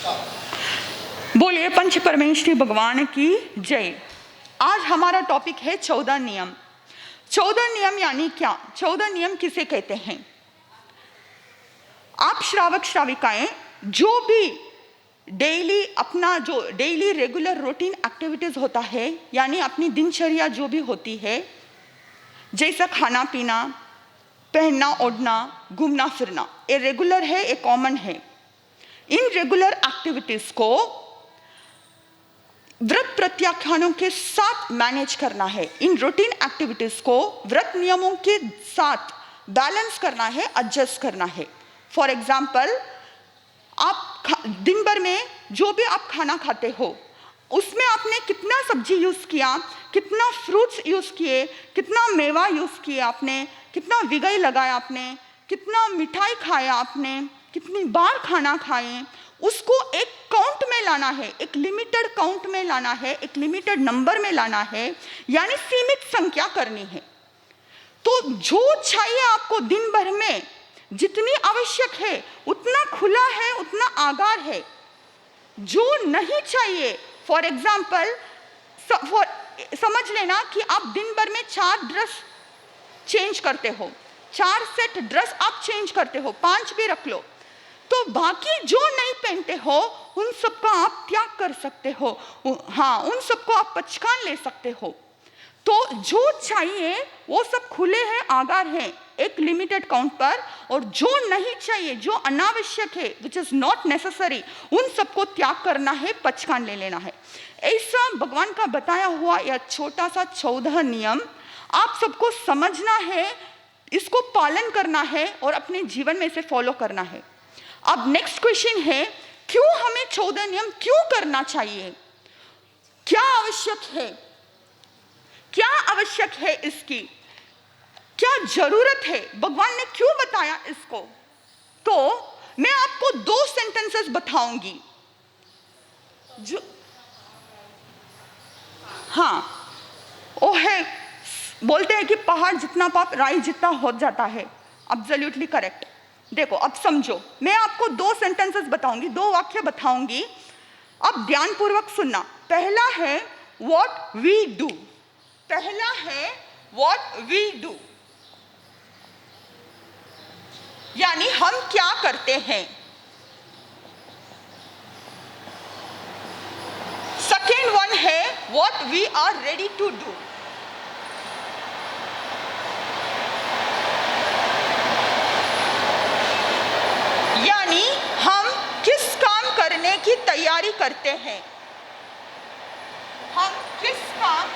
बोलिए पंच परमेश्वरी भगवान की जय। आज हमारा टॉपिक है 14 नियम। 14 नियम यानी क्या? 14 नियम किसे कहते हैं? आप श्रावक श्राविकाएं जो भी डेली रेगुलर रूटीन एक्टिविटीज होता है, यानी अपनी दिनचर्या जो भी होती है, जैसा खाना पीना, पहनना ओढ़ना, घूमना फिरना, ये रेगुलर है, ये कॉमन है। इन रेगुलर एक्टिविटीज को व्रत प्रत्याख्यानों के साथ मैनेज करना है। इन रूटीन एक्टिविटीज को व्रत नियमों के साथ बैलेंस करना है, एडजस्ट करना है। फॉर एग्जाम्पल, आप दिन भर में जो भी आप खाना खाते हो, उसमें आपने कितना सब्जी यूज किया, कितना फ्रूट्स यूज किए, कितना मेवा यूज किया आपने, कितना विगई लगाया आपने, कितना मिठाई खाया आपने, कितनी बार खाना खाए, उसको एक काउंट में लाना है, एक लिमिटेड काउंट में लाना है, एक लिमिटेड नंबर में लाना है, यानी सीमित संख्या करनी है। तो जो चाहिए आपको दिन भर में, जितनी आवश्यक है उतना खुला है, उतना आगार है। जो नहीं चाहिए, फॉर एग्जाम्पल समझ लेना कि आप दिन भर में 4 ड्रेस चेंज करते हो, 4 सेट ड्रेस आप चेंज करते हो, 5 भी रख लो, तो बाकी जो नहीं पहनते हो उन सबका आप त्याग कर सकते हो। हाँ, उन सबको आप पचकान ले सकते हो। तो जो चाहिए वो सब खुले हैं, आगार हैं, एक लिमिटेड काउंट पर, और जो नहीं चाहिए, जो अनावश्यक है, विच इज नॉट नेसेसरी, उन सबको त्याग करना है, पचकान ले लेना है। ऐसा भगवान का बताया हुआ यह छोटा सा 14 नियम आप सबको समझना है, इसको पालन करना है और अपने जीवन में इसे फॉलो करना है। अब नेक्स्ट क्वेश्चन है, क्यों हमें 14 नियम क्यों करना चाहिए? क्या आवश्यक है? क्या आवश्यक है इसकी? क्या जरूरत है? भगवान ने क्यों बताया इसको? तो मैं आपको 2 सेंटेंसेस बताऊंगी जो वो है, बोलते हैं कि पहाड़ जितना पाप राई जितना हो जाता है। Absolutely correct. देखो, अब समझो, मैं आपको 2 सेंटेंसेस बताऊंगी, 2 वाक्य बताऊंगी, अब ध्यानपूर्वक सुनना। पहला है व्हाट वी डू, पहला है व्हाट वी डू, यानी हम क्या करते हैं। सेकेंड वन है what we are ready to do, यानी हम किस काम करने की तैयारी करते हैं, हम किस काम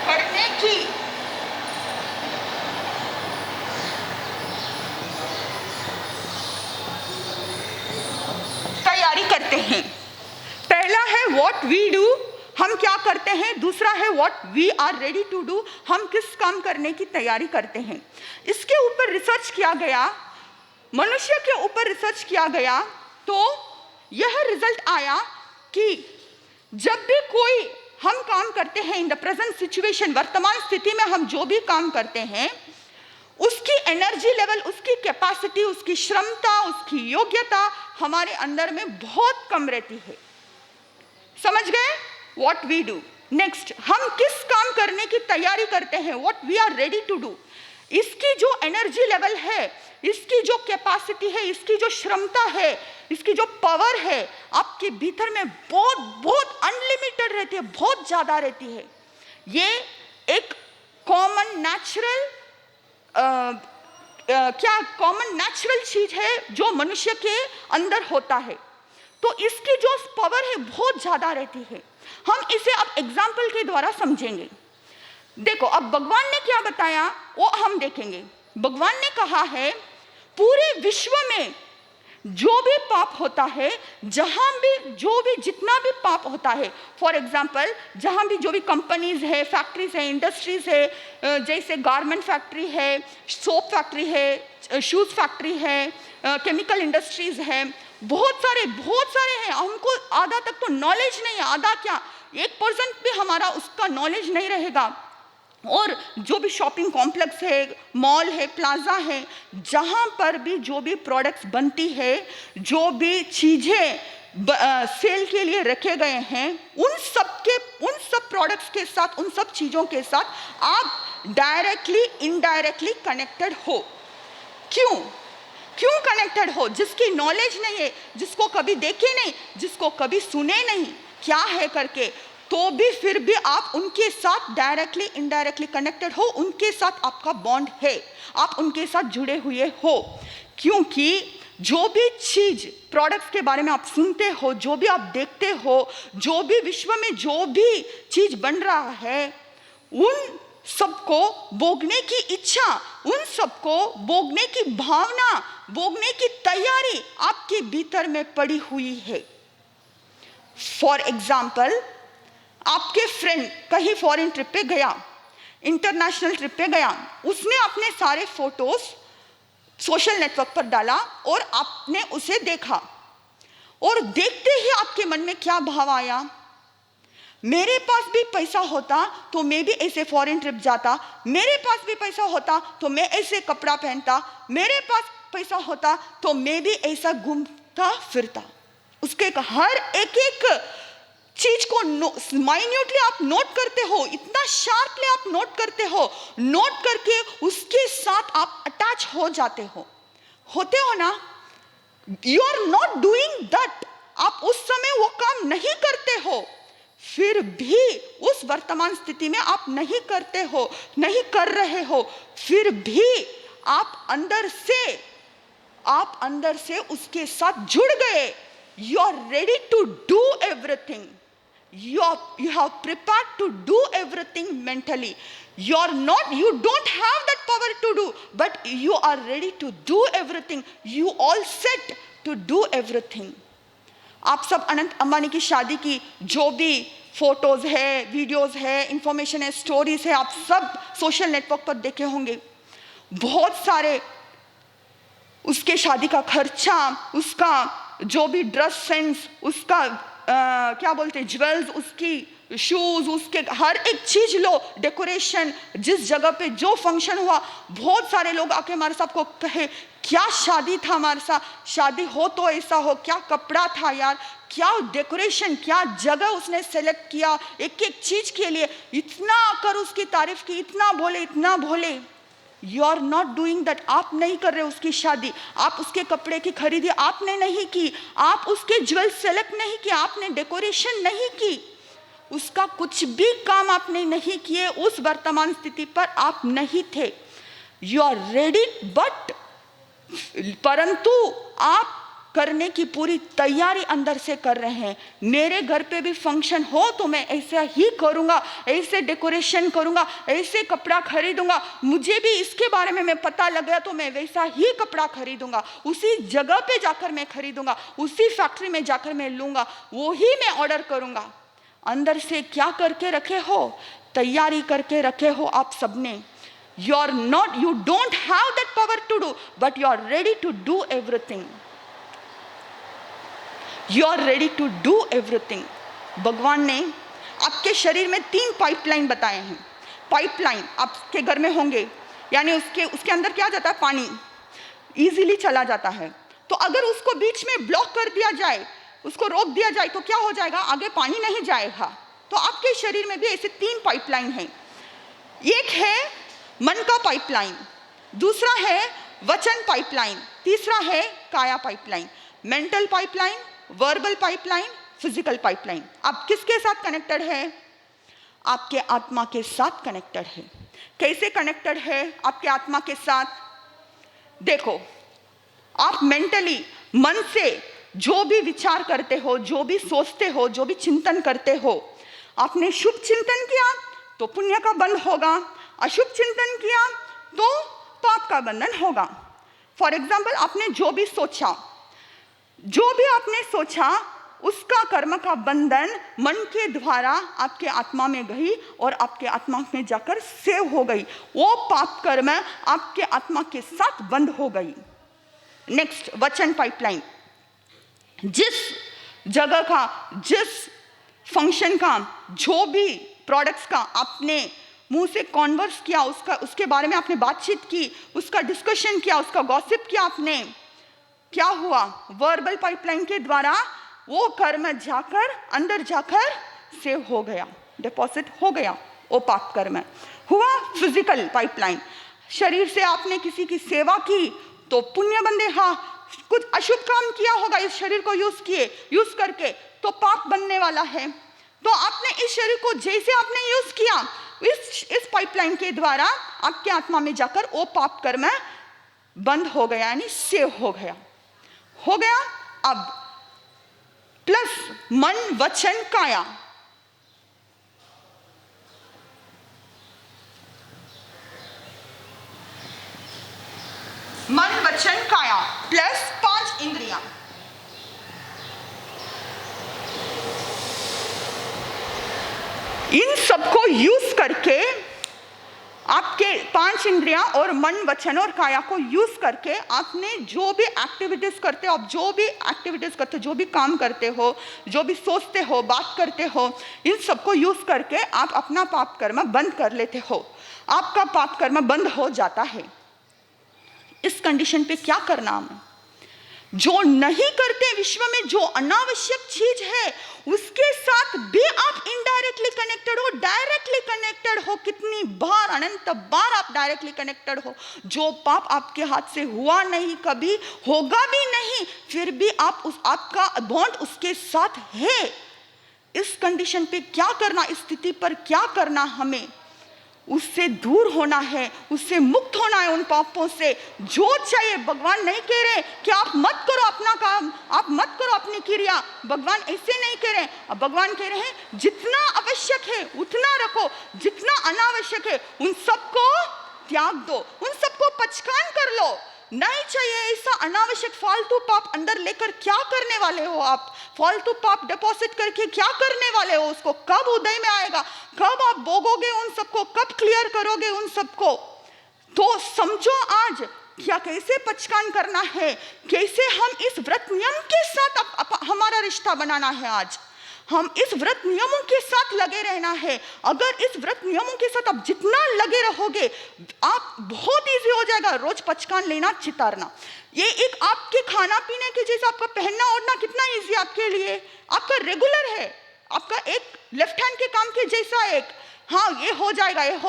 करने की तैयारी करते हैं। पहला है व्हाट वी डू, हम क्या करते हैं। दूसरा है what we are ready to do, हम किस काम करने की तैयारी करते हैं। इसके ऊपर रिसर्च किया गया, मनुष्य के ऊपर रिसर्च किया गया, तो यह रिजल्ट आया कि जब भी कोई हम काम करते हैं, इन द प्रेजेंट सिचुएशन, वर्तमान स्थिति में हम जो भी काम करते हैं, उसकी एनर्जी लेवल, उसकी कैपेसिटी, उसकी क्षमता, उसकी योग्यता हमारे अंदर में बहुत कम रहती है। समझ गए? What we do. नेक्स्ट, हम किस काम करने की तैयारी करते हैं, what we are ready to do. इसकी जो एनर्जी लेवल है, इसकी जो कैपेसिटी है, इसकी जो क्षमता है, इसकी जो पावर है, आपके भीतर में बहुत बहुत अनलिमिटेड रहती है, बहुत ज्यादा रहती है। ये एक कॉमन नेचुरल कॉमन नेचुरल चीज है जो मनुष्य के अंदर होता है। तो इसकी जो पावर है बहुत ज्यादा रहती है। हम इसे अब एग्जाम्पल के द्वारा समझेंगे। देखो, अब भगवान ने क्या बताया वो हम देखेंगे। भगवान ने कहा है पूरे विश्व में जो भी पाप होता है, जहां भी जो भी जितना भी पाप होता है, फॉर एग्जाम्पल जहां भी जो भी कंपनीज है, फैक्ट्रीज है, इंडस्ट्रीज है, जैसे गारमेंट फैक्ट्री है, सोप फैक्ट्री है, शूज फैक्ट्री है, केमिकल इंडस्ट्रीज है, बहुत सारे हैं। हमको आधा तक तो नॉलेज नहीं है, आधा क्या 1% भी हमारा उसका नॉलेज नहीं रहेगा। और जो भी शॉपिंग कॉम्प्लेक्स है, मॉल है, प्लाजा है, जहाँ पर भी जो भी प्रोडक्ट्स बनती है, जो भी चीज़ें सेल के लिए रखे गए हैं, उन सब प्रोडक्ट्स के साथ, उन सब चीज़ों के साथ आप डायरेक्टली इनडायरेक्टली कनेक्टेड हो। क्यों कनेक्टेड हो? जिसकी नॉलेज नहीं है, जिसको कभी देखे नहीं, जिसको कभी सुने नहीं क्या है करके, तो भी फिर भी आप उनके साथ डायरेक्टली इनडायरेक्टली कनेक्टेड हो, उनके साथ आपका बॉन्ड है, आप उनके साथ जुड़े हुए हो। क्योंकि जो भी चीज प्रोडक्ट्स के बारे में आप सुनते हो, जो भी आप देखते हो, जो भी विश्व में जो भी चीज बन रहा है, उन सबको भोगने की इच्छा, उन सबको भोगने की भावना, भोगने की तैयारी आपके भीतर में पड़ी हुई है। फॉर एग्जाम्पल, आपके फ्रेंड कहीं फॉरेन ट्रिप पे गया, इंटरनेशनल ट्रिप पे गया, उसने अपने सारे फोटोज सोशल नेटवर्क पर डाला और आपने उसे देखा, और देखते ही आपके मन में क्या भाव आया? मेरे पास भी पैसा होता तो मैं भी ऐसे फॉरेन ट्रिप जाता, मेरे पास भी पैसा होता तो मैं ऐसे कपड़ा पहनता, मेरे पास पैसा होता तो मैं भी ऐसा घूमता फिरता। उसके हर एक चीज को माइन्यूटली आप नोट करते हो, इतना शार्पली आप नोट करते हो, नोट करके उसके साथ आप अटैच हो जाते हो, होते हो ना? You are not doing that, आप उस समय वो काम नहीं करते हो, फिर भी उस वर्तमान स्थिति में आप नहीं करते हो, नहीं कर रहे हो, फिर भी आप अंदर से उसके साथ जुड़ गए। You are ready to do everything. You have prepared to do everything mentally. You don't have that power to do, but you are ready to do everything. You all set to do everything. आप सब अनंत अंबानी की शादी की जो भी photos है, videos है, information है, स्टोरीज है, आप सब सोशल नेटवर्क पर देखे होंगे। बहुत सारे उसके शादी का खर्चा, उसका जो भी ड्रेस सेंस, उसका क्या बोलते हैं, ज्वेल्स, उसकी शूज, उसके हर एक चीज लो, डेकोरेशन, जिस जगह पे जो फंक्शन हुआ, बहुत सारे लोग आके हमारे साथ को कहे क्या शादी था, हमारे साथ शादी हो तो ऐसा हो, क्या कपड़ा था यार, क्या डेकोरेशन, क्या जगह उसने सेलेक्ट किया, एक एक चीज के लिए इतना कर उसकी तारीफ की, इतना बोले। You are not doing that, आप नहीं कर रहे उसकी शादी, आप उसके कपड़े की खरीदी आपने नहीं की, आप उसके ज्वेल सेलेक्ट नहीं किया, आपने डेकोरेशन नहीं की, उसका कुछ भी काम आपने नहीं किए, उस वर्तमान स्थिति पर आप नहीं थे। यू आर रेडी, बट परंतु आप करने की पूरी तैयारी अंदर से कर रहे हैं। मेरे घर पे भी फंक्शन हो तो मैं ऐसा ही करूंगा, ऐसे डेकोरेशन करूंगा, ऐसे कपड़ा खरीदूंगा, मुझे भी इसके बारे में मैं पता लग गया तो मैं वैसा ही कपड़ा खरीदूंगा, उसी जगह पे जाकर मैं खरीदूंगा, उसी फैक्ट्री में जाकर मैं लूंगा, वो ही मैं ऑर्डर करूंगा। अंदर से क्या करके रखे हो? तैयारी करके रखे हो आप सबने। you don't have that power to do, but you are ready to do everything. You are ready to do everything. भगवान ने आपके शरीर में 3 पाइपलाइन बताए हैं। पाइपलाइन आपके घर में होंगे, यानी उसके अंदर क्या जाता है? पानी इजीली चला जाता है। तो अगर उसको बीच में ब्लॉक कर दिया जाए, उसको रोक दिया जाए, तो क्या हो जाएगा? आगे पानी नहीं जाएगा। तो आपके शरीर में भी ऐसे 3 पाइपलाइन हैं। एक है मन का पाइपलाइन, दूसरा है वचन पाइपलाइन, तीसरा है काया pipeline. Mental pipeline, verbal pipeline, physical pipeline. आप किसके साथ कनेक्टेड है? आपके आत्मा के साथ कनेक्टेड है। कैसे कनेक्टेड है आपके आत्मा के साथ? देखो, आप मेंटली मन से जो भी विचार करते हो, जो भी सोचते हो, जो भी चिंतन करते हो, आपने शुभ चिंतन किया तो पुण्य का बंध होगा, अशुभ चिंतन किया तो पाप का बंधन होगा। फॉर एग्जाम्पल, आपने जो भी आपने सोचा उसका कर्म का बंधन मन के द्वारा आपके आत्मा में गई और आपके आत्मा में जाकर सेव हो गई। वो पाप कर्म आपके आत्मा के साथ बंद हो गई। नेक्स्ट, वचन पाइपलाइन। जिस जगह का, जिस फंक्शन का, जो भी प्रोडक्ट्स का आपने मुंह से कॉन्वर्स किया, उसके बारे में आपने बातचीत की, उसका डिस्कशन किया, उसका गॉसिप किया आपने, क्या हुआ? वर्बल पाइपलाइन के द्वारा वो कर्म जाकर अंदर जाकर सेव हो गया, डिपॉजिट हो गया वो पाप कर्म। हुआ फिजिकल पाइपलाइन, शरीर से आपने किसी की सेवा की तो पुण्य बंदे, हाँ कुछ अशुभ काम किया होगा इस शरीर को यूज करके तो पाप बनने वाला है। तो आपने इस शरीर को जैसे आपने यूज किया, इस पाइपलाइन के द्वारा आपके आत्मा में जाकर वो पाप कर्म बंद हो गया, यानी सेव हो गया। अब प्लस मन वचन काया, मन वचन काया प्लस 5 इंद्रियां, इन सबको यूज करके आपके 5 इंद्रियां और मन वचन और काया को यूज करके आपने जो भी एक्टिविटीज करते हो, आप जो भी एक्टिविटीज करते हो, जो भी काम करते हो, जो भी सोचते हो, बात करते हो, इन सबको यूज करके आप अपना पाप कर्म बंद कर लेते हो, आपका पाप कर्म बंद हो जाता है। इस कंडीशन पे क्या करना हमें? जो नहीं करते विश्व में, जो अनावश्यक चीज है उसके साथ भी आप इनडायरेक्टली कनेक्टेड हो, डायरेक्टली कनेक्टेड हो, कितनी बार, अनंत बार आप डायरेक्टली कनेक्टेड हो। जो पाप आपके हाथ से हुआ नहीं, कभी होगा भी नहीं, फिर भी आपका बॉन्ड उसके साथ है। इस कंडीशन पे क्या करना, इस स्थिति पर क्या करना? हमें उससे दूर होना है, उससे मुक्त होना है उन पापों से। जो चाहिए, भगवान नहीं कह रहे कि आप मत करो अपना काम, आप मत करो अपनी क्रिया, भगवान ऐसे नहीं कह रहे। अब भगवान कह रहे हैं जितना आवश्यक है उतना रखो, जितना अनावश्यक है उन सबको त्याग दो, उन सबको पचकान कर लो। नहीं चाहिए ऐसा अनावश्यक फालतू पाप अंदर लेकर क्या करने वाले हो आप? फालतू पाप डिपॉजिट करके क्या करने वाले हो? उसको कब उदय में आएगा, कब आप भोगोगे उन सबको, कब क्लियर करोगे उन सबको? तो समझो आज क्या, कैसे पचकान करना है, कैसे हम इस व्रत नियम के साथ हमारा रिश्ता बनाना है। आज हम इस व्रत नियमों के साथ लगे रहना है। अगर इस व्रत नियमों के साथ आप जितना लगे रहोगे, आप बहुत इजी हो जाएगा रोज पचकान लेना, चितारना। ये एक आपके खाना पीने के जैसे, आपका पहनना ओढ़ना कितना इजी आपके लिए, आपका रेगुलर है, आपका एक लेफ्ट हैंड के काम के जैसा एक, हाँ ये हो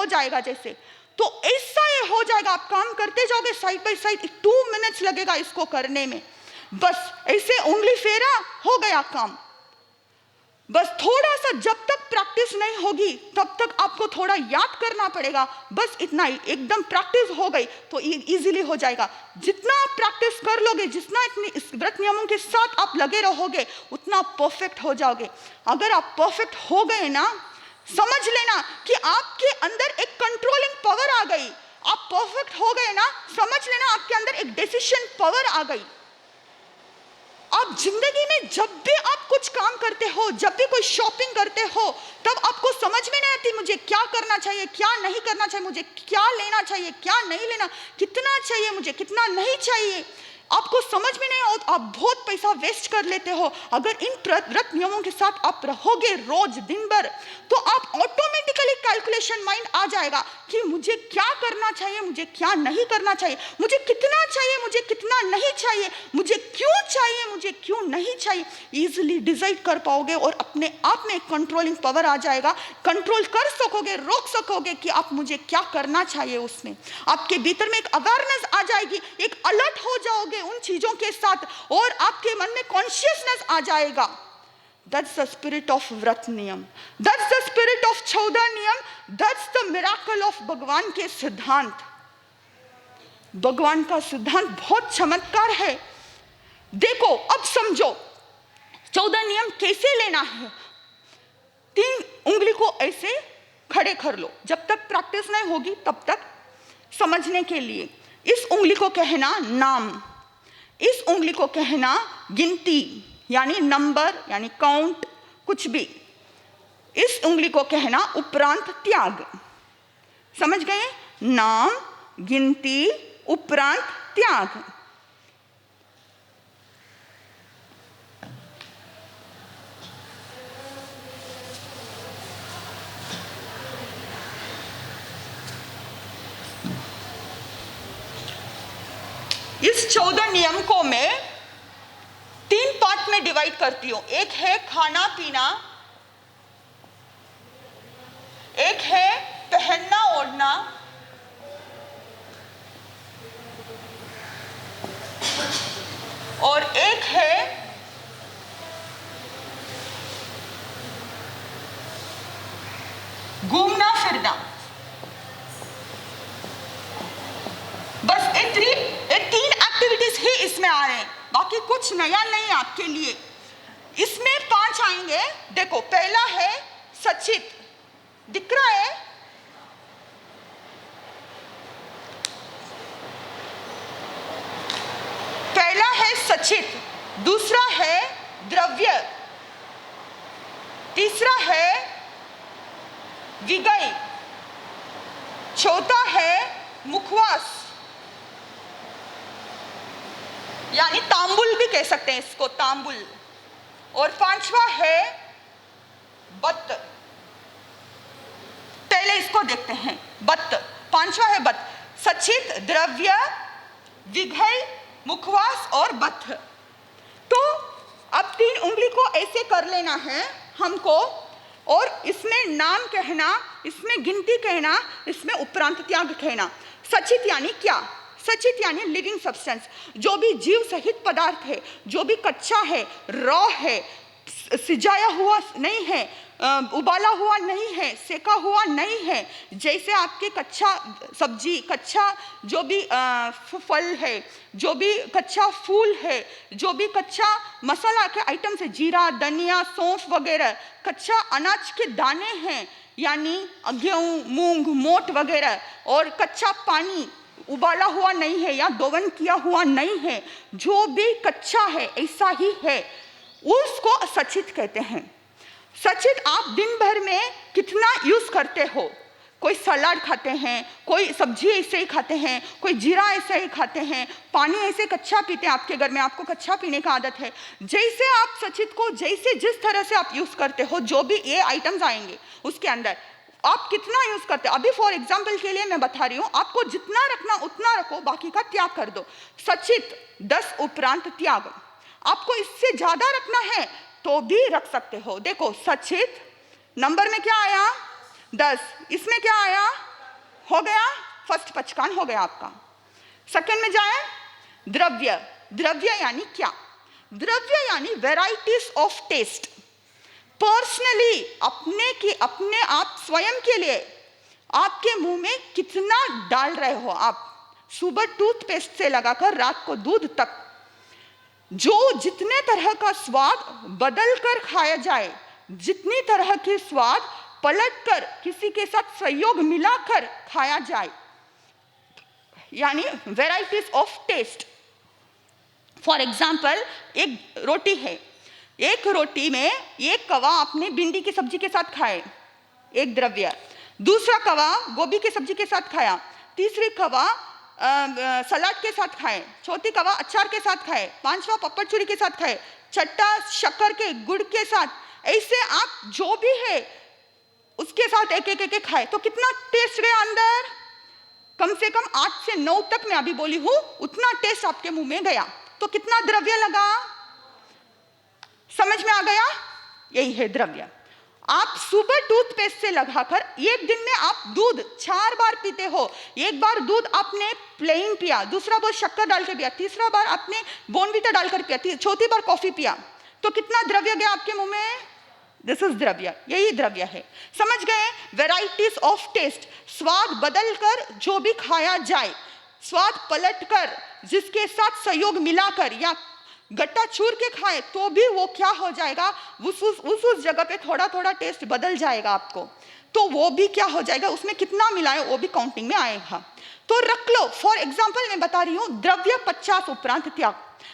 जाएगा जैसे, तो ऐसा ये हो जाएगा। आप काम करते जाओगे साइड बाय साइड, 2 मिनट्स लगेगा इसको करने में, बस ऐसे उंगली फेरा हो गया काम। बस थोड़ा सा, जब तक प्रैक्टिस नहीं होगी तब तक आपको थोड़ा याद करना पड़ेगा, बस इतना ही। एकदम प्रैक्टिस हो गई तो इजीली हो जाएगा। जितना आप प्रैक्टिस कर लोगे, जितना इस व्रत नियमों के साथ आप लगे रहोगे, उतना परफेक्ट हो जाओगे। अगर आप परफेक्ट हो गए ना, समझ लेना कि आपके अंदर एक कंट्रोलिंग पावर आ गई। आप परफेक्ट हो गए ना, समझ लेना आपके अंदर एक डिसीजन पावर आ गई। आप जिंदगी में जब भी आप कुछ काम करते हो, जब भी कोई शॉपिंग करते हो, तब आपको समझ में नहीं आती मुझे क्या करना चाहिए, क्या नहीं करना चाहिए, मुझे क्या लेना चाहिए, क्या नहीं लेना, कितना चाहिए मुझे, कितना नहीं चाहिए, आपको समझ में नहीं आता। आप बहुत पैसा वेस्ट कर लेते हो। अगर इन व्रत नियमों के साथ आप रहोगे रोज दिन भर, तो आप ऑटोमेटिकली कैलकुलेशन माइंड आ जाएगा कि मुझे क्या करना चाहिए, मुझे क्या नहीं करना चाहिए, मुझे कितना चाहिए, मुझे कितना नहीं चाहिए, मुझे क्यों चाहिए, मुझे क्यों नहीं चाहिए। इजीली डिसाइड कर पाओगे और अपने आप में कंट्रोलिंग पावर आ जाएगा। कंट्रोल कर सकोगे, रोक सकोगे कि आप मुझे क्या करना चाहिए। उसमें आपके भीतर में एक अवेयरनेस आ जाएगी, एक अलर्ट हो जाओगे उन चीजों के साथ, और आपके मन में कॉन्शियसनेस आ जाएगा। That's the spirit of व्रत नियम, that's the spirit of 14 नियम, that's the miracle of भगवान के सिद्धांत। भगवान का सिद्धांत बहुत चमत्कार है। देखो अब समझो 14 नियम कैसे लेना है। 3 उंगली को ऐसे खड़े कर लो, जब तक प्रैक्टिस नहीं होगी तब तक समझने के लिए। इस उंगली को कहना नाम, इस उंगली को कहना गिनती यानी नंबर यानी काउंट, कुछ भी। इस उंगली को कहना उपरांत त्याग। समझ गए? नाम, गिनती, उपरांत त्याग। इस 14 नियम को मैं 3 पार्ट में डिवाइड करती हूं। एक है खाना पीना, एक है पहनना ओढ़ना, और एक है घूमना फिरना। बस ये 3 एक्टिविटीज ही इसमें आ रहे हैं, बाकी कुछ नया नहीं आपके लिए। इसमें 5 आएंगे। देखो, पहला है सचित, दिख रहा है? पहला है सचित, दूसरा है द्रव्य, तीसरा है विगई, चौथा है मुखवास यानी तांबुल भी कह सकते हैं इसको, तांबुल, और 5वां है बत्त। पहले इसको देखते हैं, बत्त। 5वां है बत्त, सचित, द्रव्य, विघई, मुखवास और बत्त। तो अब 3 उंगली को ऐसे कर लेना है हमको, और इसमें नाम कहना, इसमें गिनती कहना, इसमें उपरांत त्याग कहना। सचित यानी क्या? सचित यानी लिविंग सब्सटेंस, जो भी जीव सहित पदार्थ है, जो भी कच्चा है, रॉ है, सिजाया हुआ नहीं है, उबाला हुआ नहीं है, सेका हुआ नहीं है। जैसे आपके कच्चा सब्जी, कच्चा जो भी फल है, जो भी कच्चा फूल है, जो भी कच्चा मसाला के आइटम है, जीरा, धनिया, सौंफ वगैरह, कच्चा अनाज के दाने हैं यानी गेहूँ, मूंग, मोट वगैरह, और कच्चा पानी उबाला हुआ नहीं है या दोवन किया हुआ नहीं है, जो भी कच्चा है ऐसा ही है, उसको सचित कहते हैं। सचित आप दिन भर में कितना यूज करते हो? कोई सलाद खाते हैं, कोई सब्जी ऐसे ही खाते हैं, कोई जीरा ऐसे ही खाते हैं, पानी ऐसे कच्चा पीते हैं। आपके घर में आपको कच्चा पीने का आदत है। जैसे आप सचित को जैसे जिस तरह से आप यूज करते हो, जो भी ये आइटम्स आएंगे उसके अंदर आप कितना यूज करते हो। अभी फॉर एग्जाम्पल के लिए मैं बता रही हूँ, आपको जितना रखना उतना रखो, बाकी का त्याग कर दो। सचित 10 उपरांत त्याग। आपको इससे ज्यादा रखना है तो भी रख सकते हो। देखो, सचित नंबर में क्या आया? 10। इसमें क्या आया? हो गया फर्स्ट पचकान हो गया आपका। सेकंड में जाए द्रव्य। द्रव्य यानी क्या? द्रव्य यानी वेराइटीज ऑफ टेस्ट। पर्सनली अपने आप स्वयं के लिए आपके मुंह में कितना डाल रहे हो आप। सुबह टूथपेस्ट से लगाकर रात को दूध तक, जो जितने तरह का स्वाद बदल कर खाया जाए, जितनी तरह के स्वाद पलटकर किसी के साथ सहयोग मिलाकर खाया जाए, यानी varieties of taste. For example, एक रोटी है, एक रोटी में एक कवा आपने भिंडी की सब्जी के साथ खाए, एक द्रव्य। दूसरा कवा गोभी की सब्जी के साथ खाया, तीसरी कवा सलाद के साथ खाए, चौथी कवा अचार के साथ खाए, 5वां पपड़ चूरी के साथ खाए, छठा शक्कर के गुड़ के साथ। ऐसे आप जो भी है उसके साथ एक एक खाए, तो कितना टेस्ट गया अंदर? कम से कम 8 से 9 तक मैं अभी बोली हूं, उतना टेस्ट आपके मुंह में गया। तो कितना द्रव्य लगा? समझ में आ गया? यही है द्रव्य। आप सुबह टूथपेस्ट से लगाकर एक दिन में आप दूध 4 बार पीते हो। एक बार दूध आपने प्लेन पिया, दूसरा बार शक्कर डाल के पिया, तीसरा बार आपने बोर्नविटा डालकर पिया, चौथी बार कॉफी पिया, तो कितना द्रव्य गया आपके मुंह में? दिस इज द्रव्य। यही द्रव्य है। समझ गए? वेराइटीज ऑफ टेस्ट, स्वाद बदलकर जो भी खाया जाए, स्वाद पलटकर जिसके साथ सहयोग मिलाकर या गट्टा चूर के खाए तो भी वो क्या हो जाएगा, उस जगह पे थोड़ा थोड़ा टेस्ट बदल जाएगा आपको, तो वो भी क्या हो जाएगा, उसमें कितना मिलाए वो भी काउंटिंग में आएगा। तो रख लो। फॉर एग्जाम्पल मैं बता रही हूँ, द्रव्य 50 उपरांत त्याग।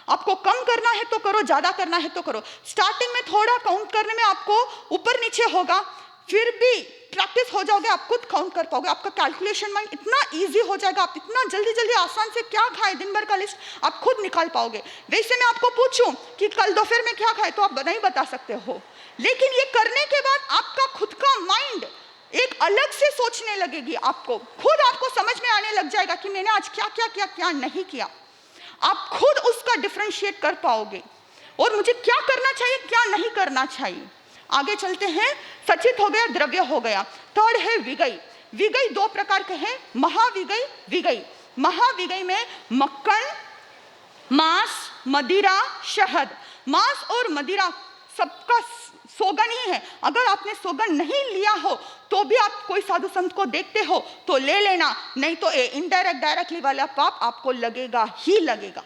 आपको कम करना है तो करो, ज्यादा करना है तो करो। स्टार्टिंग में थोड़ा काउंट करने में आपको ऊपर नीचे होगा, फिर भी प्रैक्टिस हो जाओगे, आप खुद काउंट कर पाओगे, आपका कैलकुलेशन माइंड इतना इजी हो जाएगा, आप इतना जल्दी जल्दी आसान से क्या खाए दिन भर का लिस्ट आप खुद निकाल पाओगे। वैसे मैं आपको पूछूं कि कल दोपहर में क्या खाए तो आप नहीं बता सकते हो, लेकिन ये करने के बाद आपका खुद का माइंड एक अलग से सोचने लगेगी, आपको खुद आपको समझ में आने लग जाएगा कि मैंने आज क्या क्या किया, क्या नहीं किया। आप खुद उसका डिफरेंशिएट कर पाओगे और मुझे क्या करना चाहिए क्या नहीं करना चाहिए। आगे चलते हैं। सचित हो गया, द्रव्य हो गया। थर्ड है विगई। विगई दो प्रकार के हैं, महाविगई, विगई। महाविगई में मक्खन, मांस, मदिरा, शहद। मांस और मदिरा सबका सोगन ही है। अगर आपने सोगन नहीं लिया हो तो भी आप कोई साधु संत को देखते हो तो ले लेना, नहीं तो इनडायरेक्ट डायरेक्टली वाला पाप आपको लगेगा ही लगेगा,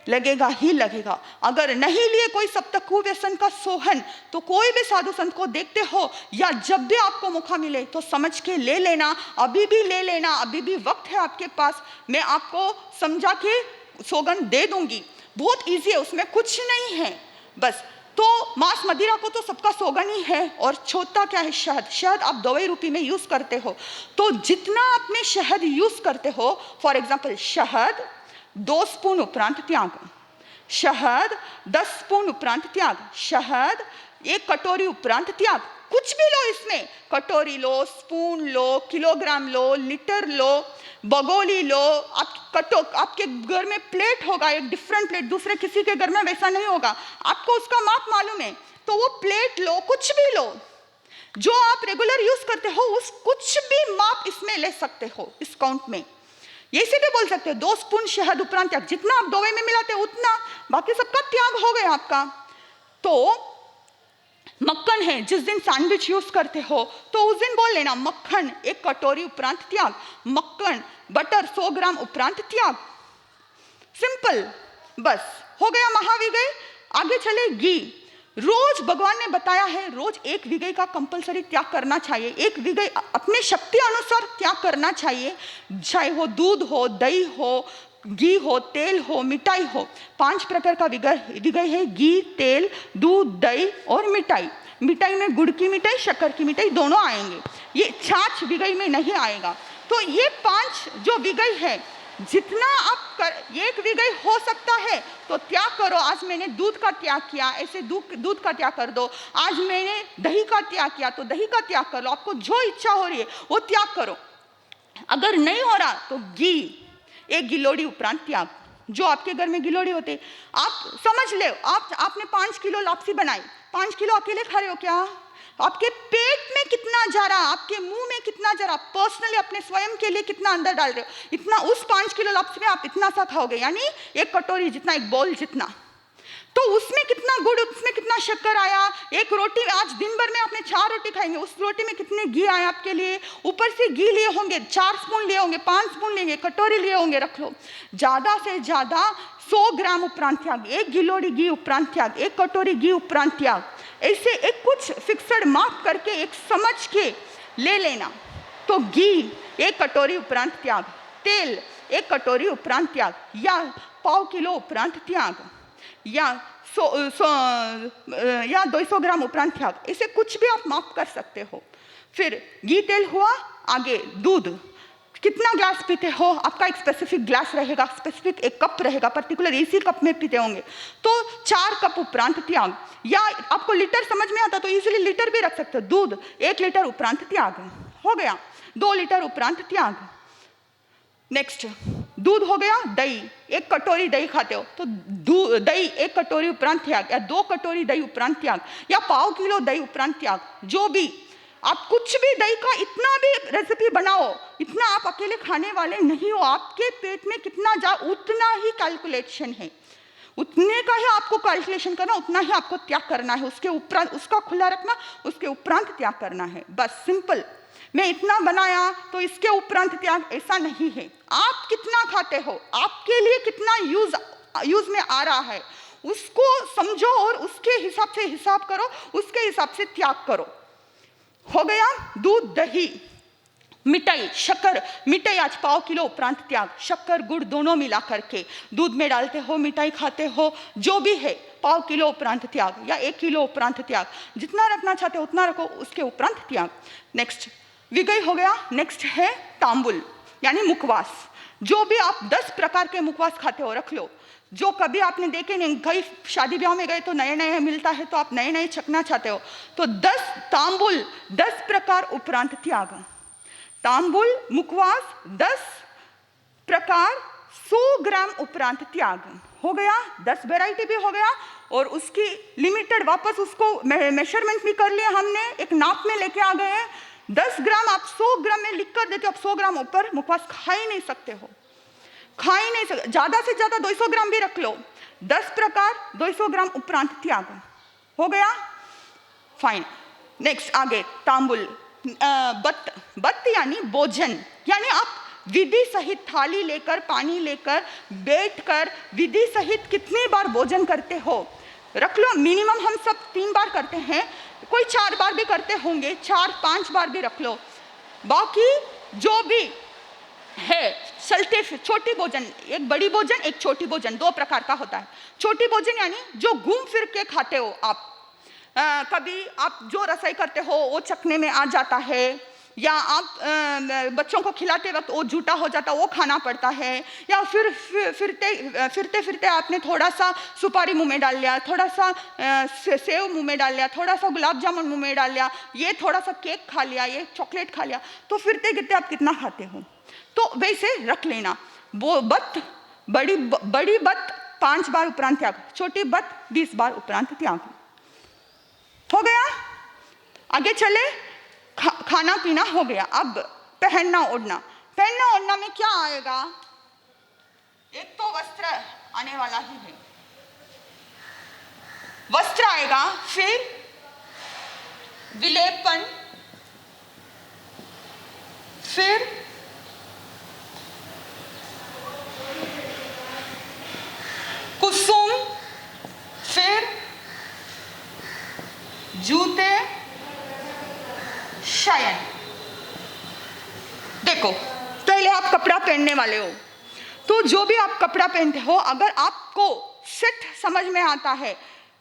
लगेगा ही लगेगा। अगर नहीं लिए कोई सप्तकु व्यसन का सोहन तो कोई भी साधु संत को देखते हो या जब भी आपको मौका मिले तो समझ के ले लेना, अभी भी ले लेना, अभी भी वक्त है आपके पास। मैं आपको समझा के सोगन दे दूंगी, बहुत इजी है, उसमें कुछ नहीं है बस। तो मांस मदिरा को तो सबका सोगन ही है। और चौथा क्या है, शहद। शहद आप दवाई रूपी में यूज करते हो, तो जितना आप में शहद यूज करते हो, फॉर एग्जाम्पल शहद 2 स्पून उपरांत त्याग, शहद 10 स्पून उपरांत त्याग, शहद 1 कटोरी उपरांत त्याग। कुछ भी लो इसमें, कटोरी लो, स्पून लो, किलोग्राम लो, लीटर लो, बगोली लो। आपके घर में प्लेट होगा, एक डिफरेंट प्लेट, दूसरे किसी के घर में वैसा नहीं होगा, आपको उसका माप मालूम है, तो वो प्लेट लो, कुछ भी लो जो आप रेगुलर यूज करते हो, उस कुछ भी माप इसमें ले सकते हो इस काउंट में। ये से भी बोल सकते हो 2 स्पून शहद उपरांत त्याग, जितना आप दवाई में मिलाते हो उतना, बाकी सबका त्याग हो गया आपका। तो मक्खन है, जिस दिन सैंडविच यूज करते हो तो उस दिन बोल लेना मक्खन 1 कटोरी उपरांत त्याग, मक्खन बटर 100 ग्राम उपरांत त्याग। सिंपल, बस हो गया महाविगय। आगे चले घी। रोज भगवान ने बताया है रोज 1 विगय का कंपलसरी त्याग करना चाहिए। 1 विगय अपने शक्ति अनुसार त्याग करना चाहिए, चाहे वो दूध हो, दही हो, घी हो, तेल हो, मिठाई हो। 5 प्रकार का विगय है, घी, तेल, दूध, दही और मिठाई। मिठाई में गुड़ की मिठाई, शक्कर की मिठाई दोनों आएंगे, ये छाछ विगय में नहीं आएगा। तो ये 5 जो विगय है, जितना आप 1 विगय हो सकता है तो त्याग करो। आज मैंने दूध का त्याग किया, ऐसे दूध का त्याग कर दो। आज मैंने दही का त्याग किया तो दही का त्याग कर लो। आपको जो इच्छा हो रही है वो त्याग करो। अगर नहीं हो रहा तो घी 1 गिलोड़ी उपरांत त्याग। जो आपके घर में गिलोड़ी होते, आप समझ ले, आपने 5 किलो लापसी बनाई, 5 किलो अकेले खा रहे हो क्या? आपके पेट में कितना जा रहा, आपके मुंह में कितना जा रहा, पर्सनली अपने स्वयं के लिए कितना अंदर डाल रहे हो, इतना उस 5 किलो लापसी में आप इतना सा खाओगे, यानी 1 कटोरी जितना, 1 बोल जितना। तो उसमें कितना गुड़, उसमें कितना शक्कर आया। 1 रोटी, आज दिन भर में आपने 4 रोटी खाएंगे, उस रोटी में कितने घी आए आपके लिए, ऊपर से घी लिए होंगे, 4 स्पून लिए होंगे, 5 स्पून लेंगे, कटोरी लिए होंगे, रख लो। ज्यादा से ज्यादा 100 ग्राम उपरांत त्याग, 1 गिलोड़ी घी उपरांत त्याग, 1 कटोरी घी उपरांत त्याग। ऐसे एक कुछ फिक्सड मार्क करके एक समझ के ले लेना। तो घी 1 कटोरी उपरांत त्याग, तेल 1 कटोरी उपरांत त्याग, या 1/2 किलो उपरांत त्याग, या 200 ग्राम उपरांत त्याग। इसे कुछ भी आप माप कर सकते हो। फिर घी तेल हुआ। आगे दूध, कितना ग्लास पीते हो, आपका एक स्पेसिफिक ग्लास रहेगा, स्पेसिफिक एक कप रहेगा, पर्टिकुलर इसी कप में पीते होंगे, तो 4 कप उपरांत त्याग। या आपको लीटर समझ में आता तो इजीली लीटर भी रख सकते हो। दूध 1 लीटर उपरांत त्याग हो गया, 2 लीटर उपरांत त्याग। नेक्स्ट दूध हो गया। दही 1 कटोरी दही खाते हो तो दही 1 कटोरी उपरांत त्याग, या 2 कटोरी दही उपरांत त्याग, या 1/2 किलो दही उपरांत त्याग। जो भी आप कुछ भी दही का इतना भी रेसिपी बनाओ, इतना आप अकेले खाने वाले नहीं हो, आपके पेट में कितना जा उतना ही कैलकुलेशन है, उतने का ही आपको कैलकुलेशन करना, उतना ही आपको त्याग करना है। उसके उपरांत उसका खुला रखना, उसके उपरांत त्याग करना है, बस सिंपल। मैं इतना बनाया तो इसके उपरांत त्याग, ऐसा नहीं है। आप कितना खाते हो, आपके लिए कितना यूज में आ रहा है, उसको समझो और उसके हिसाब से हिसाब करो, उसके हिसाब से त्याग करो। हो गया दूध, दही, मिठाई, शक्कर। मिठाई आज 1/2 किलो उपरांत त्याग, शक्कर गुड़ दोनों मिला करके दूध में डालते हो, मिठाई खाते हो, जो भी है 1/2 किलो उपरांत त्याग, या 1 किलो उपरांत त्याग। जितना रखना चाहते हो उतना रखो, उसके उपरांत त्याग। नेक्स्ट विगय हो गया। नेक्स्ट है तांबुल, यानी मुखवास। जो भी आप 10 प्रकार के मुखवास खाते हो रख लो, जो कभी आपने देखे नहीं, कहीं शादी ब्याह में गए तो नए नए मिलता है तो आप नए नए छकना चाहते हो, तो 10 तांबुल 10 प्रकार उपरांत त्याग। तांबुल मुखवास 10 प्रकार 100 ग्राम उपरांत त्याग हो गया, 10 वैरायटी भी हो गया और उसकी लिमिटेड वापस उसको मेजरमेंट भी कर लिया हमने, एक नाप में लेके आ गए हैं। 10 ग्राम आप 100 ग्राम में लिख कर देते हो, आप 100 ग्राम ऊपर मुखवास खा ही नहीं सकते हो, खा ही नहीं सकते, ज्यादा से ज्यादा 200 ग्राम भी रख लो। 10 प्रकार 200 ग्राम उपरांत त्याग हो गया, फाइन। नेक्स्ट आगे तांबुल, बत्त यानी भोजन, यानी आप विधि सहित थाली लेकर पानी लेकर बैठकर विधि सहित कितनी बार भोजन करते हो, रख लो। मिनिमम हम सब 3 बार करते हैं, कोई 4 बार भी करते होंगे, 4-5 बार भी रख लो। बाकी जो भी है चलते छोटी भोजन, एक बड़ी भोजन एक छोटी भोजन, 2 प्रकार का होता है। छोटी भोजन यानी जो घूम फिर के खाते हो आप, कभी आप जो रसोई करते हो वो चखने में आ जाता है, या आप बच्चों को खिलाते वक्त वो झूठा हो जाता, वो खाना पड़ता है, या फिर फिरते फिरते आपने थोड़ा सा सुपारी मुंह में डाल लिया, थोड़ा सा सेव मुंह में डाल लिया, थोड़ा सा गुलाब जामुन मुंह में डाल लिया, ये थोड़ा सा केक खा लिया, ये चॉकलेट खा लिया, तो फिरते गिरते आप कितना खाते हो, तो वैसे रख लेना। वो बत्त, बड़ी बत्त 5 बार उपरांत त्याग, छोटी बत्त 20 बार उपरांत त्याग हो गया। आगे चले, खाना पीना हो गया। अब पहनना ओढ़ना, पहनना ओढ़ना में क्या आएगा, एक तो वस्त्र आने वाला ही है, वस्त्र आएगा, फिर विलेपन, फिर कुसुम, फिर जूते, शयन। देखो पहले आप कपड़ा पहनने वाले हो, तो जो भी आप कपड़ा पहनते हो, अगर आपको सेट समझ में आता है,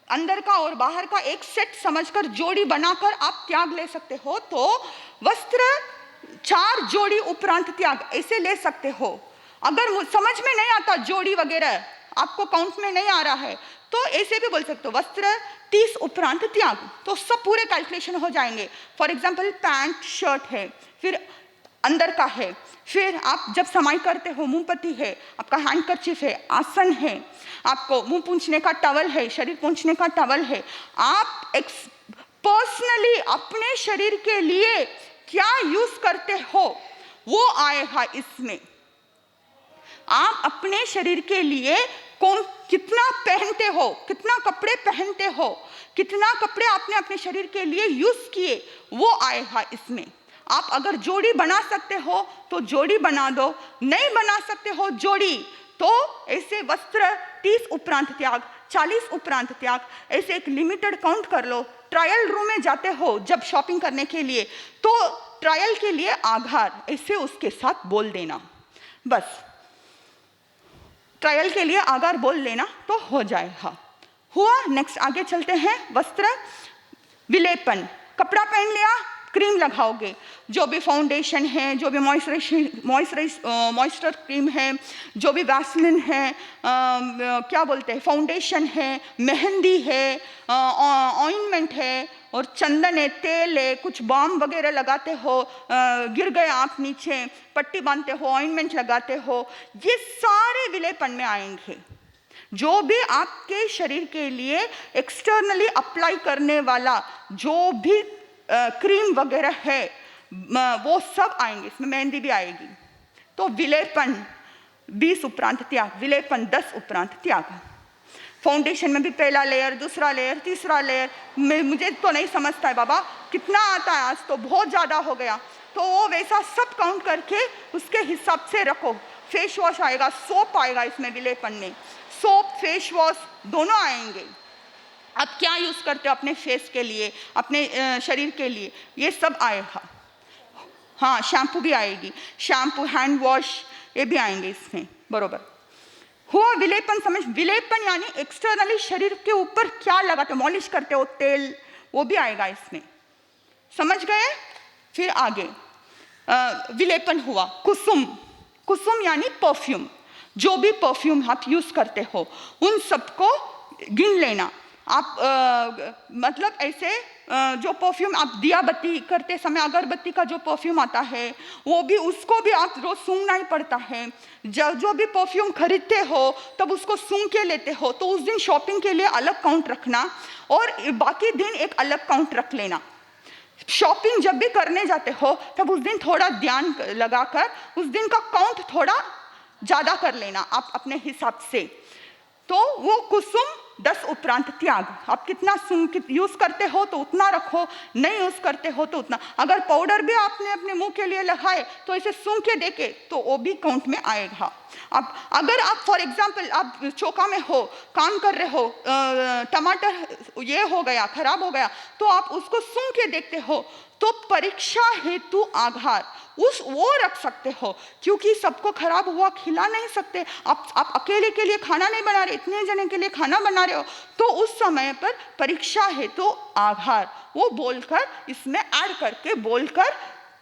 अंदर का और बाहर का एक सेट समझकर जोड़ी बनाकर आप त्याग ले सकते हो, तो वस्त्र 4 जोड़ी उपरांत त्याग ऐसे ले सकते हो। अगर समझ में नहीं आता जोड़ी वगैरह, आपको काउंट में नहीं आ रहा है, तो ऐसे भी बोल सकते हो वस्त्र 30 उपरांत त्याग, तो सब पूरे कैलकुलेशन हो जाएंगे। फॉर एग्जाम्पल पैंट शर्ट है, फिर अंदर का है, फिर आप जब समाई करते हो मुंहपत्ती है, आपका हैंडकरचीफ है, आसन है, आपको मुंह पूंछने का टवल है, शरीर पूंछने का टवल है, आप पर्सनली अपने शरीर के लिए क्या यूज करते हो वो आएगा इसमें। आप अपने शरीर के लिए कितना पहनते हो, कितना कपड़े पहनते हो, कितना कपड़े आपने अपने शरीर के लिए यूज किए, वो आएगा इसमें। आप अगर जोड़ी बना सकते हो तो जोड़ी बना दो, नहीं बना सकते हो जोड़ी, तो ऐसे वस्त्र 30 उपरांत त्याग, 40 उपरांत त्याग, ऐसे एक लिमिटेड काउंट कर लो। ट्रायल रूम में जाते हो जब शॉपिंग करने के लिए, तो ट्रायल के लिए आधार ऐसे उसके साथ बोल देना, बस ट्रायल के लिए आधार बोल लेना तो हो जाएगा। हुआ। नेक्स्ट आगे चलते हैं, वस्त्र विलेपन, कपड़ा पहन लिया, क्रीम लगाओगे, जो भी फाउंडेशन है, जो भी मॉइस्चर क्रीम है, जो भी वैसलिन है, क्या बोलते हैं फाउंडेशन है, मेहंदी है, ऑइंटमेंट है और चंदन है, तेल है, कुछ बाम वगैरह लगाते हो, गिर गए आँख नीचे, पट्टी बांधते हो, ऑइंटमेंट लगाते हो, ये सारे विलेपन में आएंगे। जो भी आपके शरीर के लिए एक्सटर्नली अप्लाई करने वाला जो भी क्रीम वगैरह है, वो सब आएंगे इसमें, मेहंदी भी आएगी। तो विलेपन 20 उपरांत त्याग, विलेपन 10 उपरांत त्याग। फाउंडेशन में भी पहला लेयर, दूसरा लेयर, तीसरा लेयर, मुझे तो नहीं समझता है बाबा कितना आता है, आज तो बहुत ज़्यादा हो गया, तो वो वैसा सब काउंट करके उसके हिसाब से रखो। फेस वॉश आएगा, सोप आएगा इसमें विलेपन में, सोप फेस वॉश दोनों आएंगे। आप क्या यूज़ करते हो अपने फेस के लिए, अपने शरीर के लिए, ये सब आएगा। हाँ, शैम्पू भी आएगी, शैम्पू, हैंड वॉश, ये भी आएंगे इसमें, बरोबर। हुआ विलेपन समझ, विलेपन यानी एक्सटर्नली शरीर के ऊपर क्या लगाते हो, मॉलिश करते हो, तेल, वो भी आएगा इसमें, समझ गए। फिर आगे विलेपन हुआ कुसुम, कुसुम यानी परफ्यूम, जो भी परफ्यूम आप यूज़ करते हो उन सबको गिन लेना आप, मतलब ऐसे जो परफ्यूम आप दिया बत्ती करते समय अगरबत्ती का जो परफ्यूम आता है वो भी, उसको भी आप रोज सूंघना ही पड़ता है। जो भी परफ्यूम खरीदते हो तब उसको सूंघ के लेते हो, तो उस दिन शॉपिंग के लिए अलग काउंट रखना और बाकी दिन एक अलग काउंट रख लेना। शॉपिंग जब भी करने जाते हो तब उस दिन थोड़ा ध्यान लगाकर उस दिन का काउंट थोड़ा ज़्यादा कर लेना आप अपने हिसाब से। तो वो कुसुम 10 उपरांत त्याग, आप कितना यूज़ करते हो तो उतना रखो, नहीं यूज़ करते हो तो उतना। अगर पाउडर भी आपने अपने मुंह के लिए लगाए तो इसे सूंघ के देखे तो वो भी काउंट में आएगा। अब अगर आप फॉर एग्जांपल आप चौका में हो, काम कर रहे हो, टमाटर ये हो गया, खराब हो गया, तो आप उसको सूंघ के देखते हो, तो परीक्षा हेतु आघार वो रख सकते हो, क्योंकि सबको खराब हुआ खिला नहीं सकते। आप अकेले के लिए खाना नहीं बना रहे, इतने जने के लिए खाना बना रहे हो, तो उस समय पर परीक्षा हेतु आघार वो बोलकर, इसमें ऐड करके बोलकर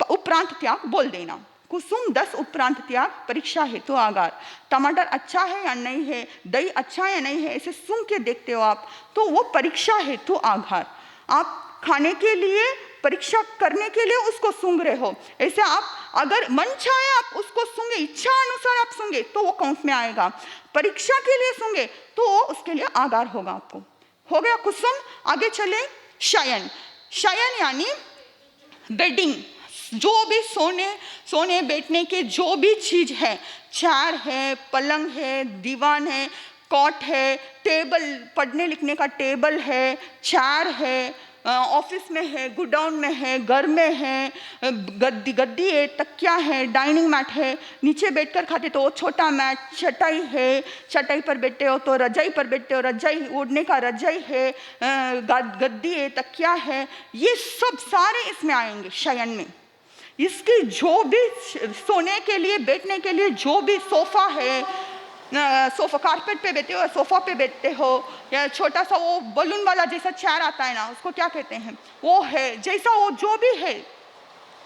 उपरांत त्याग बोल देना। कुसुम 10 उपरांत त्याग, परीक्षा हेतु आगार। टमाटर अच्छा है या नहीं है, दही अच्छा है या नहीं है, इसे सूंघ के देखते हो आप, तो वो परीक्षा हेतु आघार। आप खाने के लिए, परीक्षा करने के लिए उसको सूंघ रहे हो, ऐसे आप अगर मन चाहे आप उसको सूंघे, इच्छा अनुसार आप सूंघे तो वो काउंट में आएगा। परीक्षा के लिए सूंघे तो उसके लिए आगार होगा आपको। हो गया कुसुम। आगे चले शयन। शयन यानी बेडिंग, जो भी सोने बैठने के जो भी चीज है, चेयर है, पलंग है, दीवान है, कॉट है, टेबल, पढ़ने लिखने का टेबल है, चेयर है, ऑफिस में है, गोडाउन में है, घर में है, गद्दी है, तकिया है, डाइनिंग मैट है, नीचे बैठकर खाते तो छोटा मैट, चटाई है, चटाई पर बैठते हो तो रजाई पर बैठते हो, रजाई ओढ़ने का रजाई है, गद्दी है, तकिया है, ये सब सारे इसमें आएंगे शयन में। इसकी जो भी सोने के लिए, बैठने के लिए जो भी सोफा है, सोफा कारपेट पे बैठते हो, सोफा पे बैठते हो, या छोटा सा वो बलून वाला जैसा चेयर आता है ना, उसको क्या कहते हैं, वो है, जैसा वो जो भी है,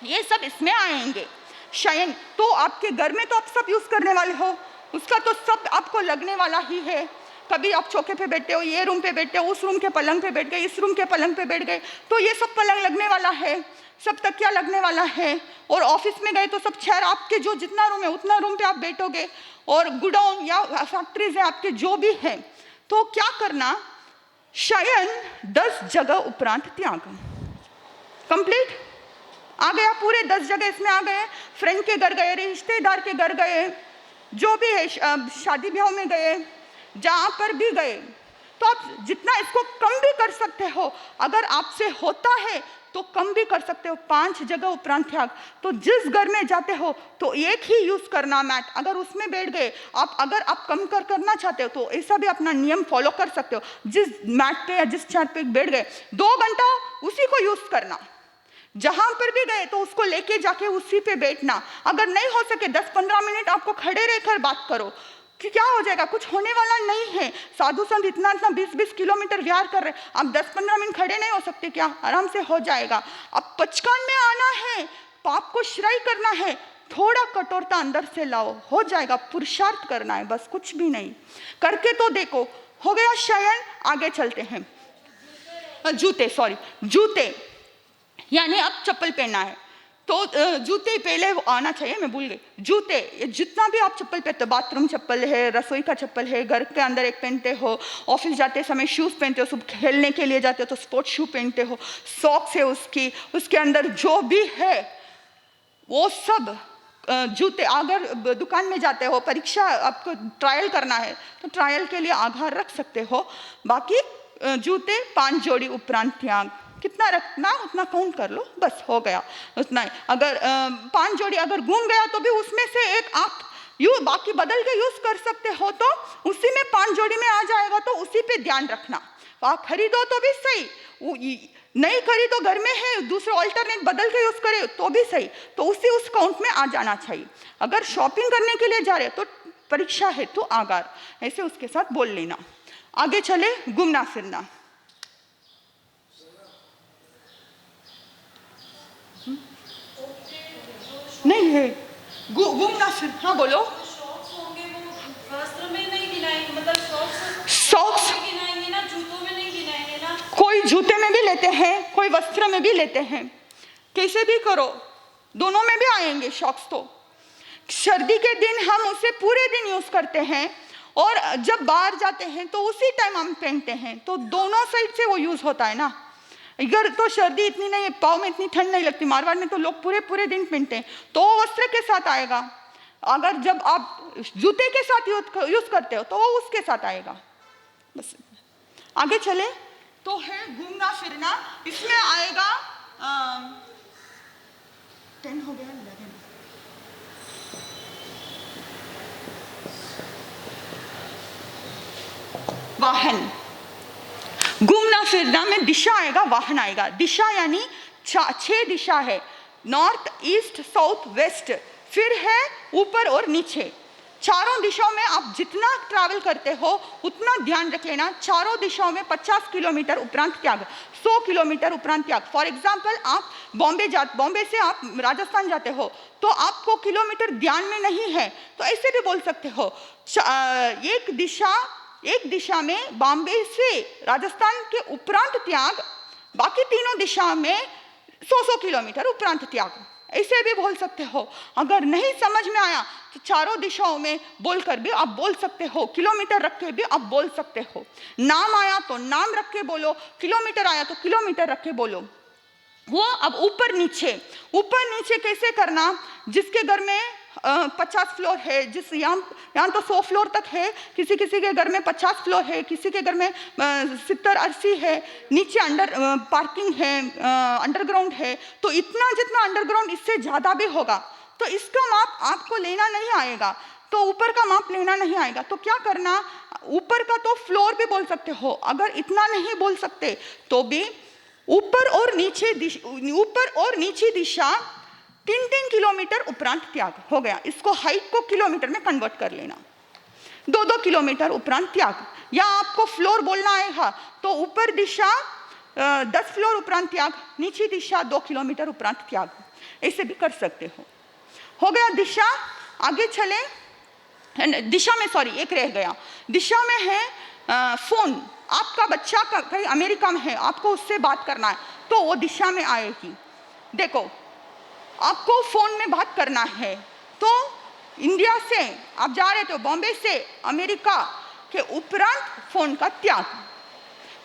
ये सब इसमें आएंगे शयन। तो आपके घर में तो आप सब यूज करने वाले हो, उसका तो सब आपको लगने वाला ही है। कभी आप चौके पे बैठते हो, ये रूम पे बैठते हो, उस रूम के पलंग पे बैठ गए, इस रूम के पलंग पे बैठ गए, तो ये सब पलंग लगने वाला है, सब तकिया लगने वाला है। और ऑफिस में गए तो सब चेयर, आपके जो जितना रूम है उतना रूम पे आप बैठोगे, और गोडाउन या फैक्ट्रीज है आपके जो भी है, तो क्या करना, शयन 10 जगह उपरांत त्याग। कंप्लीट आ गया, पूरे 10 जगह इसमें आ गए। फ्रेंड के घर गए, रिश्तेदार के घर गए, जो भी है, शादी ब्याह में गए, जहां पर भी गए, तो आप जितना इसको कम भी कर सकते हो, अगर आपसे होता है तो कम भी कर सकते हो। 5 जगह उपरांत त्याग। तो जिस घर में जाते हो तो एक ही यूज करना मैट, अगर उसमें बैठ गए आप, अगर आप कम करना चाहते हो तो ऐसा भी अपना नियम फॉलो कर सकते हो। जिस मैट पे या जिस चेयर पे बैठ गए 2 घंटा उसी को यूज करना, जहां पर भी गए तो उसको लेके जाके उसी पे बैठना। अगर नहीं हो सके 10-15 मिनट आपको खड़े रहकर बात करो, कि क्या हो जाएगा, कुछ होने वाला नहीं है। साधु संत इतना 20-20 किलोमीटर विहार कर रहे, आप 10-15 मिनट खड़े नहीं हो सकते क्या, आराम से हो जाएगा। अब 55 में आना है, पाप को श्राई करना है, थोड़ा कठोरता अंदर से लाओ, हो जाएगा। पुरुषार्थ करना है बस, कुछ भी नहीं, करके तो देखो। हो गया शयन। आगे चलते हैं, जूते यानी अब चप्पल पहनना है, तो जूते पहले आना चाहिए, मैं भूल गई। जूते, जितना भी आप चप्पल पहनते हो, बाथरूम चप्पल है, रसोई का चप्पल है, घर के अंदर एक पहनते हो, ऑफिस जाते समय शूज पहनते हो, सुबह खेलने के लिए जाते हो तो स्पोर्ट्स शू पहनते हो, सॉक्स है उसके अंदर जो भी है वो सब जूते। अगर दुकान में जाते हो, परीक्षा आपको ट्रायल करना है तो ट्रायल के लिए आधार रख सकते हो। बाकी जूते 5 जोड़ी उपरांत त्याग, कितना रखना उतना काउंट कर लो, बस हो गया उतना ही। अगर 5 जोड़ी अगर घूम गया तो भी उसमें से एक आप बाकी बदल के यूज कर सकते हो, तो उसी में 5 जोड़ी में आ जाएगा, तो उसी पे ध्यान रखना। आप खरीदो तो भी सही, नहीं खरीदो घर में है, दूसरे ऑल्टरनेट बदल के यूज करे तो भी सही, तो उस काउंट में आ जाना चाहिए। अगर शॉपिंग करने के लिए जा रहे तो परीक्षा है तो आगार, ऐसे उसके साथ बोल लेना। आगे चले, घूमना फिरना। नहीं है घूमना फिर, हाँ बोलो। वस्त्र में नहीं गिनाएंगे, मतलब सॉक्स गिनाएंगे ना, जूतों में नहीं गिनाएंगे ना। कोई जूते में भी लेते हैं, कोई वस्त्र में भी लेते हैं, कैसे भी करो दोनों में भी आएंगे शॉक्स। तो सर्दी के दिन हम उसे पूरे दिन यूज करते हैं और जब बाहर जाते हैं तो उसी टाइम हम पहनते हैं, तो दोनों साइड से वो यूज होता है ना। इधर तो सर्दी इतनी नहीं है, पाँव में इतनी ठंड नहीं लगती, मारवाड़ में तो लोग पूरे पूरे दिन पहनते हैं, तो वो वस्त्र के साथ आएगा। अगर जब आप जूते के साथ यूज करते हो तो वो उसके साथ आएगा। बस आगे चले तो है घूमना फिरना, इसमें आएगा 10 हो गया 11। वाहन, घूमना फिरना में दिशा आएगा, वाहन आएगा। दिशा यानी 6 दिशा है, नॉर्थ ईस्ट साउथ वेस्ट, फिर है ऊपर और नीचे। चारों दिशाओं में आप जितना ट्रैवल करते हो उतना ध्यान रख लेना। चारों दिशाओं में 50 किलोमीटर उपरांत त्याग, 100 किलोमीटर उपरांत त्याग। फॉर एग्जाम्पल आप बॉम्बे से आप राजस्थान जाते हो तो आपको किलोमीटर ध्यान में नहीं है, तो ऐसे भी बोल सकते हो एक दिशा में बॉम्बे से राजस्थान के उपरांत त्याग, बाकी तीनों दिशा में 100 किलोमीटर उपरांत त्याग, ऐसे भी बोल सकते हो। अगर नहीं समझ में आया तो चारों दिशाओं में बोलकर भी आप बोल सकते हो, किलोमीटर रख के भी आप बोल सकते हो। नाम आया तो नाम रख के बोलो, किलोमीटर आया तो किलोमीटर रख के बोलो। वो अब ऊपर नीचे कैसे करना? जिसके घर में 50 फ्लोर है, जिस यहाँ तो 100 फ्लोर तक है, किसी के घर में 50 फ्लोर है, किसी के घर में 70-80 है, नीचे पार्किंग है, अंडरग्राउंड है, तो इतना जितना अंडरग्राउंड इससे ज़्यादा भी होगा, तो इसका माप आपको लेना नहीं आएगा, तो ऊपर का माप लेना नहीं आएगा। तो क्या करना, ऊपर का तो फ्लोर भी बोल सकते हो, अगर इतना नहीं बोल सकते तो भी ऊपर और नीचे दिशा 3-3 किलोमीटर उपरांत त्याग हो गया। इसको हाइट को किलोमीटर में कन्वर्ट कर लेना, 2-2 किलोमीटर उपरांत त्याग। या आपको फ्लोर बोलना आएगा तो ऊपर दिशा 10 फ्लोर उपरांत त्याग, नीचे दिशा 2 किलोमीटर उपरांत त्याग, ऐसे भी कर सकते हो गया दिशा। आगे चले, दिशा में एक रह गया, दिशा में है फोन। आपका बच्चा कहीं अमेरिका में है, आपको उससे बात करना है तो वो दिशा में आएगी। देखो, आपको फोन में बात करना है तो इंडिया से आप जा रहे थे, बॉम्बे से अमेरिका के उपरांत फोन का त्याग।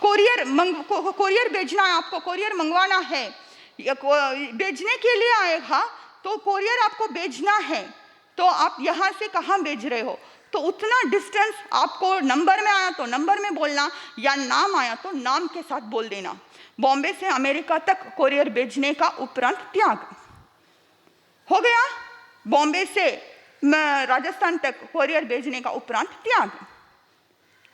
कोरियर भेजना है आपको, कोरियर मंगवाना है, भेजने के लिए आएगा तो कोरियर आपको भेजना है, तो आप यहाँ से कहाँ भेज रहे हो, तो उतना डिस्टेंस आपको नंबर में आया तो नंबर में बोलना, या नाम आया तो नाम के साथ बोल देना। बॉम्बे से अमेरिका तक कोरियर भेजने का उपरांत त्याग हो गया। बॉम्बे से राजस्थान तक कोरियर भेजने का उपरांत त्याग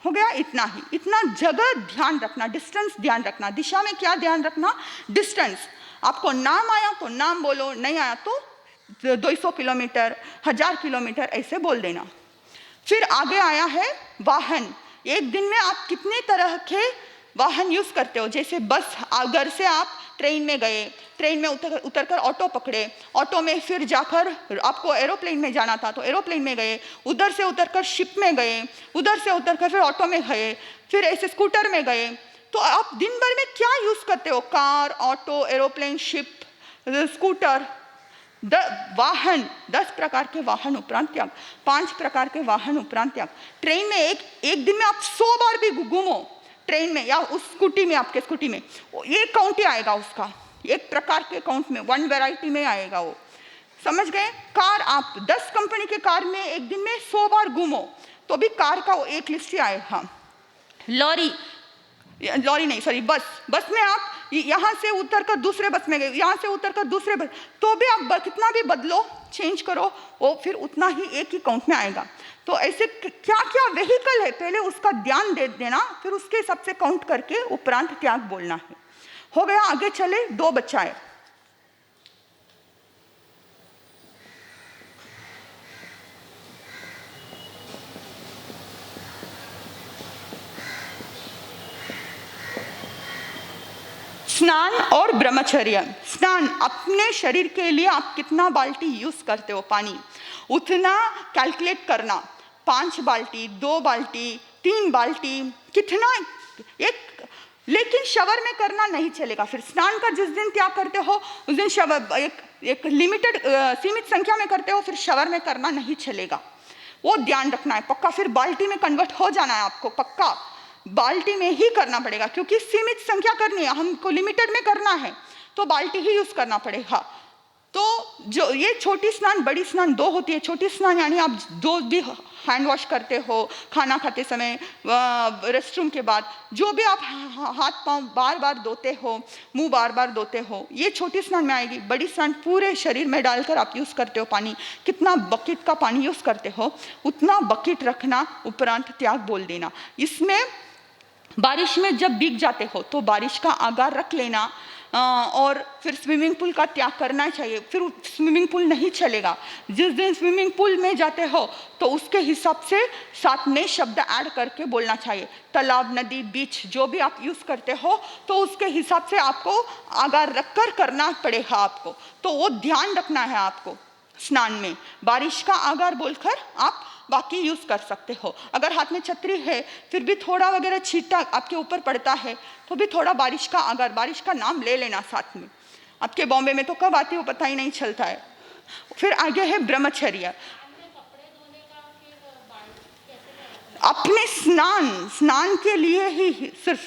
हो गया। इतना ही, इतना जगह ध्यान रखना, डिस्टेंस ध्यान रखना। दिशा में क्या ध्यान रखना? डिस्टेंस। आपको नाम आया तो नाम बोलो, नहीं आया तो 200 किलोमीटर, 1000 किलोमीटर ऐसे बोल देना। फिर आगे आया है वाहन। एक दिन में आप कितने तरह के वाहन यूज करते हो? जैसे बस, घर से आप ट्रेन में गए, ट्रेन में उतरकर ऑटो पकड़े, ऑटो में फिर जाकर आपको एरोप्लेन में जाना था तो एरोप्लेन में गए, उधर से उतरकर शिप में गए, उधर से उतरकर फिर ऑटो में गए, फिर ऐसे स्कूटर में गए। तो आप दिन भर में क्या यूज करते हो? Car, auto, aeroplane, ship, scooter, वाहन। 10 प्रकार के वाहन उपरांत त्याग, 5 प्रकार के वाहन उपरांत त्याग। ट्रेन में एक दिन में आप 100 बार भी घूमो ट्रेन में या उस स्कूटी में, आपके स्कूटी में, ये काउंट ही आएगा उसका, एक प्रकार के काउंट में, 1 वैरायटी में आएगा वो। समझ गए? कार, आप 10 कंपनी के कार में एक दिन में 100 बार घूमो तो भी कार का वो एक लिस्ट ही आएगा। बस में आप यहाँ से उतरकर दूसरे बस में गए, यहाँ से उतरकर दूसरे बस, तो भी आप कितना भी बदलो, चेंज करो, वो फिर उतना ही एक ही काउंट में आएगा। तो ऐसे क्या क्या व्हीकल है पहले उसका ध्यान दे देना, फिर उसके हिसाब से काउंट करके उपरांत त्याग बोलना है। हो गया। आगे चले, 2 बचाए। स्नान और ब्रह्मचर्य। स्नान, अपने शरीर के लिए आप कितना बाल्टी यूज करते हो पानी, उतना कैलकुलेट करना। 5 बाल्टी, 2 बाल्टी, 3 बाल्टी, कितना एक। लेकिन शवर में करना नहीं चलेगा। फिर स्नान का जिस दिन त्याग करते हो उस दिन शवर एक लिमिटेड सीमित संख्या में करते हो, फिर शवर में करना नहीं चलेगा, वो ध्यान रखना है पक्का। फिर बाल्टी में कन्वर्ट हो जाना है आपको, पक्का बाल्टी में ही करना पड़ेगा, क्योंकि सीमित संख्या करनी है, हमको लिमिटेड में करना है तो बाल्टी ही यूज करना पड़ेगा। तो जो ये छोटी स्नान बड़ी स्नान दो होती है। छोटी स्नान यानी आप दो भी हैंड वॉश करते हो, खाना खाते समय, रेस्टरूम के बाद, जो भी आप हाथ पांव बार बार धोते हो, मुंह बार बार धोते हो, ये छोटी स्नान में आएगी। बड़ी स्नान पूरे शरीर में डालकर आप यूज़ करते हो पानी, कितना बकेट का पानी यूज़ करते हो उतना बकेट रखना, उपरांत त्याग बोल देना। इसमें बारिश में जब भीग जाते हो तो बारिश का आगार रख लेना, और फिर स्विमिंग पूल का त्याग करना चाहिए। फिर स्विमिंग पूल नहीं चलेगा, जिस दिन स्विमिंग पूल में जाते हो तो उसके हिसाब से साथ में शब्द ऐड करके बोलना चाहिए। तालाब, नदी, बीच जो भी आप यूज़ करते हो तो उसके हिसाब से आपको आगार रखकर करना पड़ेगा आपको, तो वो ध्यान रखना है आपको। स्नान में बारिश का आगार बोलकर आप बाकी यूज कर सकते हो। अगर हाथ में छतरी है फिर भी थोड़ा वगैरह छींटा आपके ऊपर पड़ता है तो भी थोड़ा बारिश का आगार, बारिश का नाम ले लेना साथ में। आपके बॉम्बे में तो कब आती हो पता ही नहीं चलता है। फिर आगे है ब्रह्मचर्य। अपने स्नान के लिए ही सिर्फ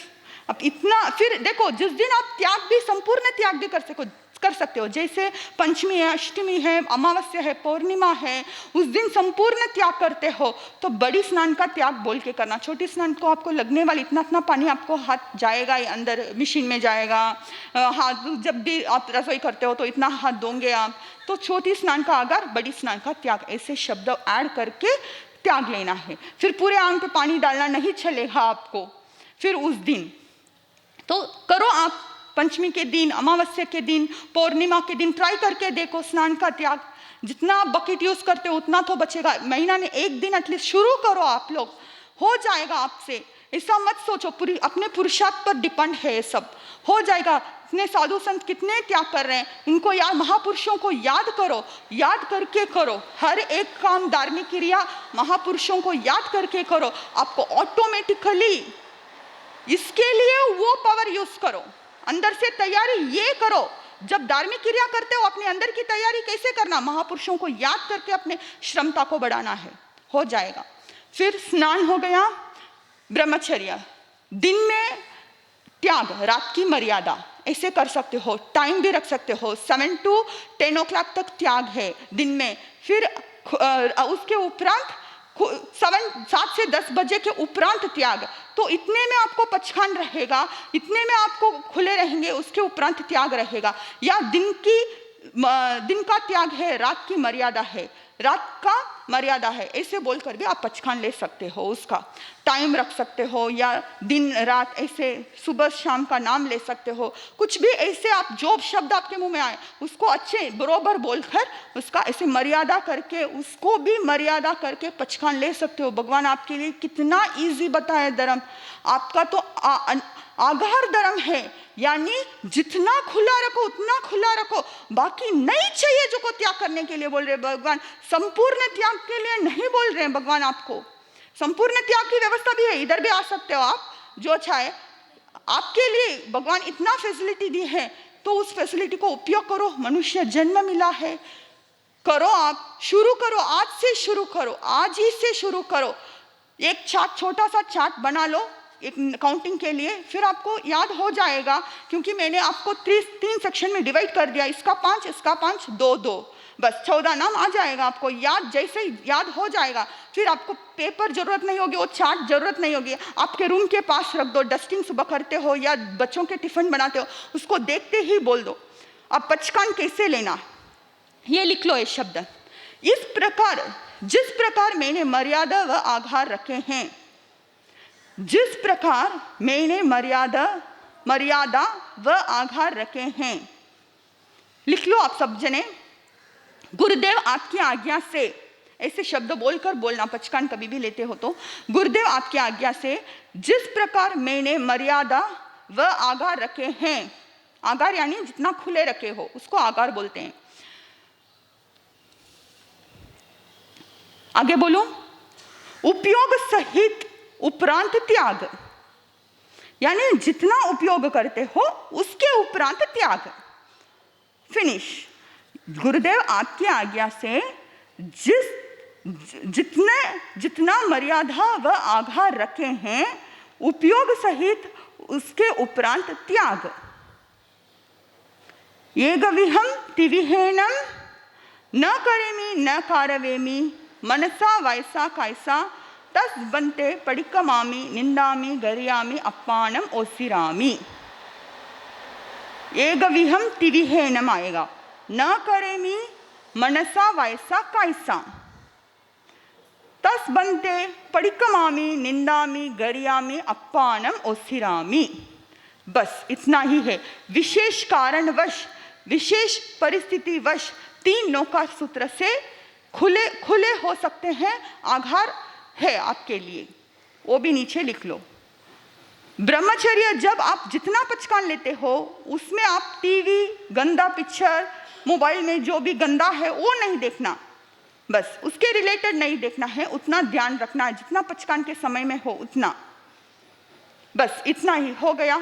अब इतना। फिर देखो, जिस दिन आप त्याग भी, संपूर्ण त्याग भी कर सकते हो, जैसे पंचमी है, अष्टमी है, अमावस्या है, पौर्णिमा है, उस दिन संपूर्ण त्याग करते हो तो बड़ी स्नान का त्याग बोल के करना। छोटी स्नान को आपको लगने वाली इतना पानी आपको हाथ जाएगा ही, अंदर मशीन में जाएगा, हाथ जब भी आप रसोई करते हो तो इतना हाथ धोंगे आप, तो छोटी स्नान का आगार, बड़ी स्नान का त्याग, ऐसे शब्द ऐड करके त्याग लेना है। फिर पूरे आंग पे पानी डालना नहीं चलेगा आपको। फिर उस दिन तो करो आप, पंचमी के दिन, अमावस्या के दिन, पौर्णिमा के दिन ट्राई करके देखो स्नान का त्याग। जितना आप बकेट यूज करते हो उतना तो बचेगा। महीना में एक दिन एटलीस्ट शुरू करो आप लोग, हो जाएगा आपसे। ऐसा मत सोचो पूरी अपने पुरुषार्थ पर डिपेंड है, ये सब हो जाएगा। इतने साधु संत कितने त्याग कर रहे हैं, उनको याद, महापुरुषों को याद करो, याद करके करो। हर एक काम, धार्मिक क्रिया महापुरुषों को याद करके करो, आपको ऑटोमेटिकली इसके लिए वो पावर यूज करो। अंदर से तैयारी ये करो। जब धार्मिक क्रिया करते हो अपने अंदर की तैयारी कैसे करना, महापुरुषों को याद करके अपने क्षमता को बढ़ाना है, हो जाएगा। फिर स्नान हो गया, ब्रह्मचर्य, दिन में त्याग, रात की मर्यादा, ऐसे कर सकते हो। टाइम भी रख सकते हो, 7 to 10 o'clock तक त्याग है दिन में। फिर उसके उपरांत 7 से 10 बजे के उपरांत त्याग, तो इतने में आपको पचखान रहेगा, इतने में आपको खुले रहेंगे, उसके उपरांत त्याग रहेगा। या दिन का त्याग है, रात की मर्यादा है, रात का मर्यादा है, ऐसे बोलकर भी आप पचखान ले सकते हो। उसका टाइम रख सकते हो, या दिन रात ऐसे सुबह शाम का नाम ले सकते हो। कुछ भी ऐसे आप जो शब्द आपके मुंह में आए उसको अच्छे बरोबर बोलकर उसका ऐसे मर्यादा करके, उसको भी मर्यादा करके पचखान ले सकते हो। भगवान आपके लिए कितना इजी बताया धर्म। आपका तो आगार धर्म है, यानी जितना खुला रखो उतना खुला रखो, बाकी नहीं चाहिए जो को त्याग करने के लिए बोल रहे भगवान। संपूर्ण त्याग के लिए नहीं बोल रहे हैं भगवान, आपको संपूर्ण त्याग की व्यवस्था भी है, इधर भी आ सकते हो आप, जो चाहे आपके लिए भगवान इतना फैसिलिटी दी है, तो उस फैसिलिटी को उपयोग करो। मनुष्य जन्म मिला है, करो, आप शुरू करो, आज से शुरू करो, आज ही से शुरू करो। एक चार्ट, छोटा सा चार्ट बना लो एक काउंटिंग के लिए, फिर आपको याद हो जाएगा, क्योंकि मैंने आपको 3 सेक्शन में डिवाइड कर दिया, इसका 5, इसका 5, 2, बस 14 नाम आ जाएगा आपको याद। जैसे याद हो जाएगा फिर आपको पेपर जरूरत नहीं होगी, वो चार्ट जरूरत नहीं होगी, आपके रूम के पास रख दो। डस्टिंग सुबह करते हो या बच्चों के टिफिन बनाते हो, उसको देखते ही बोल दो अब पचखान कैसे लेना, ये लिख लो ये शब्द। इस प्रकार, जिस प्रकार मैंने मर्यादा व आधार रखे हैं, जिस प्रकार मैंने मर्यादा व आधार रखे हैं, लिख लो आप सब जने। गुरुदेव आपकी आज्ञा से, ऐसे शब्द बोलकर बोलना, पचखान कभी भी लेते हो तो। गुरुदेव आपकी आज्ञा से जिस प्रकार मैंने मर्यादा व आगार रखे हैं, आगार यानी जितना खुले रखे हो उसको आगार बोलते हैं। आगे बोलो, उपयोग सहित उपरांत त्याग। यानी जितना उपयोग करते हो उसके उपरांत त्याग। फिनिश। गुरुदेव आपकी आज्ञा से जितना मर्यादा व आज्ञा रखे हैं उपयोग सहित उसके उपरांत त्याग। येगविहं तिविहेनं न करेमि न कारवेमि मनसा वायसा कायसा तस् बंते पडिक्कमामि निंदामि गरियामि अपमानम ओसिरामि। येगविहं तिविहेनम आएगा, न करेमि मनसा वायसा कायसा तस् बंते पडिक्कमामि निंदामि गरियामि अपमानम ओसिरामि। बस इतना ही है। विशेष कारणवश, विशेष परिस्थितिवश 3 नौका सूत्र से खुले हो सकते हैं। आधार है आपके लिए, वो भी नीचे लिख लो। ब्रह्मचर्य जब आप जितना पचकान लेते हो उसमें आप टीवी, गंदा पिक्चर, मोबाइल में जो भी गंदा है वो नहीं देखना, बस उसके रिलेटेड नहीं देखना है, उतना ध्यान रखना है जितना पचकान के समय में हो उतना। बस इतना ही हो गया।